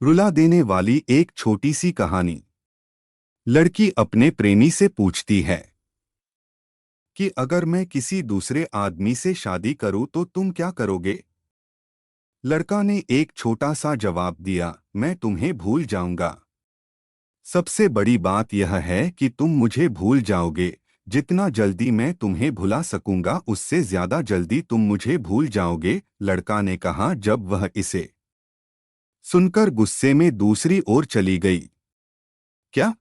रुला देने वाली एक छोटी सी कहानी। लड़की अपने प्रेमी से पूछती है कि अगर मैं किसी दूसरे आदमी से शादी करूं तो तुम क्या करोगे। लड़का ने एक छोटा सा जवाब दिया, मैं तुम्हें भूल जाऊंगा। सबसे बड़ी बात यह है कि तुम मुझे भूल जाओगे। जितना जल्दी मैं तुम्हें भुला सकूंगा उससे ज्यादा जल्दी तुम मुझे भूल जाओगे, लड़का ने कहा जब वह इसे सुनकर गुस्से में दूसरी ओर चली गई। क्या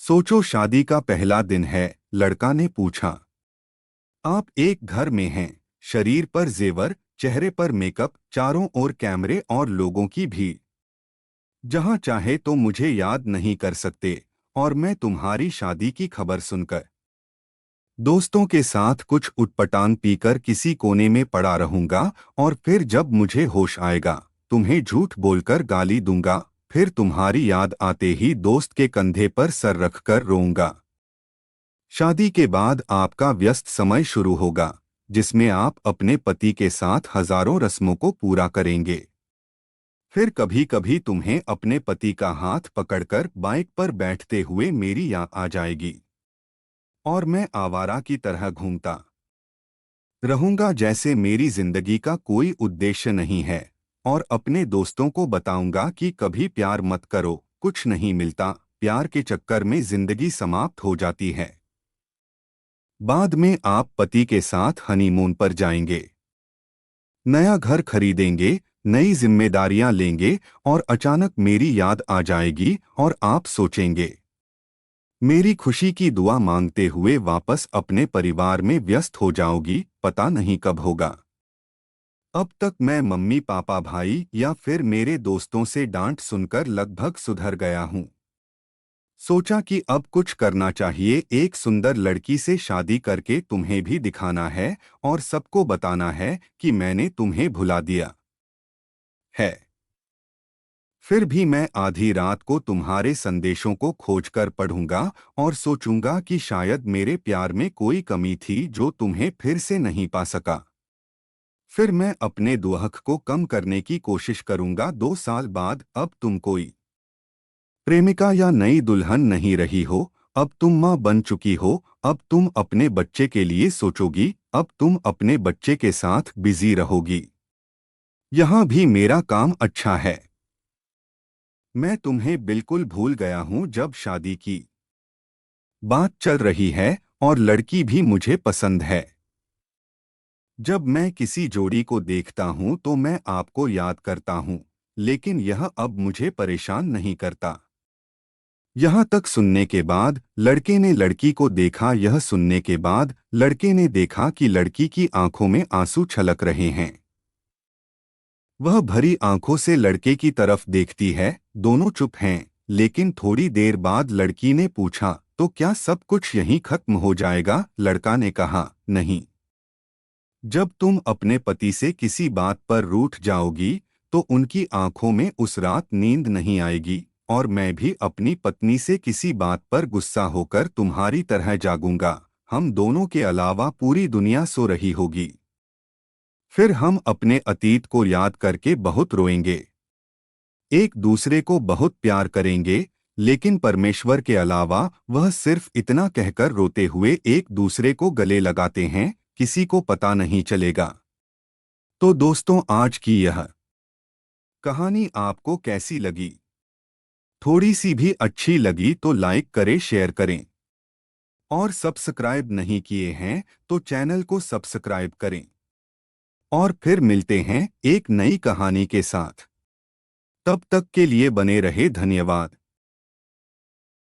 सोचो, शादी का पहला दिन है। लड़का ने पूछा। आप एक घर में हैं, शरीर पर जेवर, चेहरे पर मेकअप, चारों ओर कैमरे और लोगों की भीड़। जहां चाहे तो मुझे याद नहीं कर सकते, और मैं तुम्हारी शादी की खबर सुनकर दोस्तों के साथ कुछ उटपटांग पीकर किसी कोने में पड़ा रहूंगा, और फिर जब मुझे होश आएगा तुम्हें झूठ बोलकर गाली दूंगा। फिर तुम्हारी याद आते ही दोस्त के कंधे पर सर रखकर रोऊंगा। शादी के बाद आपका व्यस्त समय शुरू होगा, जिसमें आप अपने पति के साथ हजारों रस्मों को पूरा करेंगे। फिर कभी कभी तुम्हें अपने पति का हाथ पकड़कर बाइक पर बैठते हुए मेरी याद आ जाएगी, और मैं आवारा की तरह घूमता रहूंगा जैसे मेरी जिंदगी का कोई उद्देश्य नहीं है। और अपने दोस्तों को बताऊंगा कि कभी प्यार मत करो, कुछ नहीं मिलता, प्यार के चक्कर में जिंदगी समाप्त हो जाती है। बाद में आप पति के साथ हनीमून पर जाएंगे, नया घर खरीदेंगे, नई जिम्मेदारियां लेंगे, और अचानक मेरी याद आ जाएगी और आप सोचेंगे मेरी खुशी की दुआ मांगते हुए वापस अपने परिवार में व्यस्त हो जाओगी। पता नहीं कब होगा। अब तक मैं मम्मी पापा भाई या फिर मेरे दोस्तों से डांट सुनकर लगभग सुधर गया हूं। सोचा कि अब कुछ करना चाहिए, एक सुंदर लड़की से शादी करके तुम्हें भी दिखाना है और सबको बताना है कि मैंने तुम्हें भुला दिया है। फिर भी मैं आधी रात को तुम्हारे संदेशों को खोजकर पढ़ूंगा और सोचूंगा कि शायद मेरे प्यार में कोई कमी थी जो तुम्हें फिर से नहीं पा सका। फिर मैं अपने दुख को कम करने की कोशिश करूंगा। 2 साल बाद अब तुम कोई प्रेमिका या नई दुल्हन नहीं रही हो, अब तुम माँ बन चुकी हो। अब तुम अपने बच्चे के लिए सोचोगी, अब तुम अपने बच्चे के साथ बिजी रहोगी। यहाँ भी मेरा काम अच्छा है। मैं तुम्हें बिल्कुल भूल गया हूँ। जब शादी की बात चल रही है और लड़की भी मुझे पसंद है, जब मैं किसी जोड़ी को देखता हूँ तो मैं आपको याद करता हूँ, लेकिन यह अब मुझे परेशान नहीं करता। यहाँ तक सुनने के बाद लड़के ने लड़की को देखा। यह सुनने के बाद लड़के ने देखा कि लड़की की आंखों में आंसू छलक रहे हैं। वह भरी आंखों से लड़के की तरफ देखती है। दोनों चुप हैं, लेकिन थोड़ी देर बाद लड़की ने पूछा, तो क्या सब कुछ यहीं खत्म हो जाएगा? लड़का ने कहा, नहीं। जब तुम अपने पति से किसी बात पर रूठ जाओगी तो उनकी आंखों में उस रात नींद नहीं आएगी, और मैं भी अपनी पत्नी से किसी बात पर गुस्सा होकर तुम्हारी तरह जागूंगा। हम दोनों के अलावा पूरी दुनिया सो रही होगी। फिर हम अपने अतीत को याद करके बहुत रोएंगे, एक दूसरे को बहुत प्यार करेंगे, लेकिन परमेश्वर के अलावा वह सिर्फ इतना कहकर रोते हुए एक दूसरे को गले लगाते हैं, किसी को पता नहीं चलेगा। तो दोस्तों, आज की यह कहानी आपको कैसी लगी? थोड़ी सी भी अच्छी लगी तो लाइक करें, शेयर करें, और सब्सक्राइब नहीं किए हैं तो चैनल को सब्सक्राइब करें। और फिर मिलते हैं एक नई कहानी के साथ। तब तक के लिए बने रहे। धन्यवाद।